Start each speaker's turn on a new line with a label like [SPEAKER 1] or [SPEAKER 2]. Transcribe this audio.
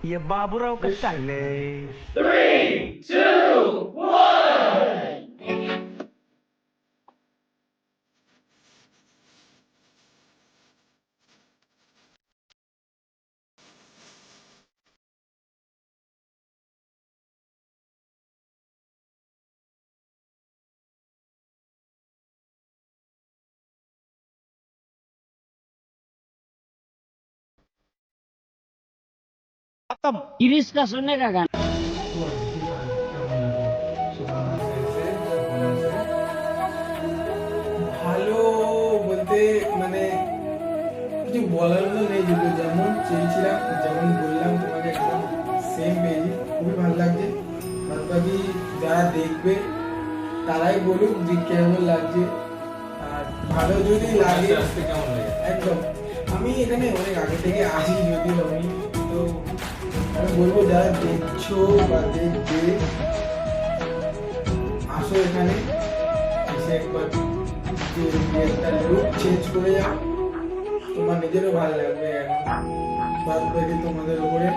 [SPEAKER 1] ये बाबूराव का स्टाइल है।
[SPEAKER 2] 3, 2, 1.
[SPEAKER 3] गिरीश का सुनने का गाना।
[SPEAKER 4] ভালো বলতে মানে কিছু বলার মতো নেই, দুটো যেমন চেয়েছিলাম যেমন বললাম তোমাকে একদম সেম পেয়েছি, খুবই ভালো লাগছে। বাদ বাকি যারা দেখবে তারাই বলুক যে কেমন লাগছে, আর ভালো যদি লাগে একদম। আমি এখানে অনেক আগে থেকে আসি, যদিও আমি তো আমি বলবো যারা দেখছো বা দেখবে আসো এখানে এসে একবার একটা লুক চেঞ্জ করে যাও, তোমার নিজেরও ভালো লাগবে। এখন বাদ বাকি তোমাদের উপরে।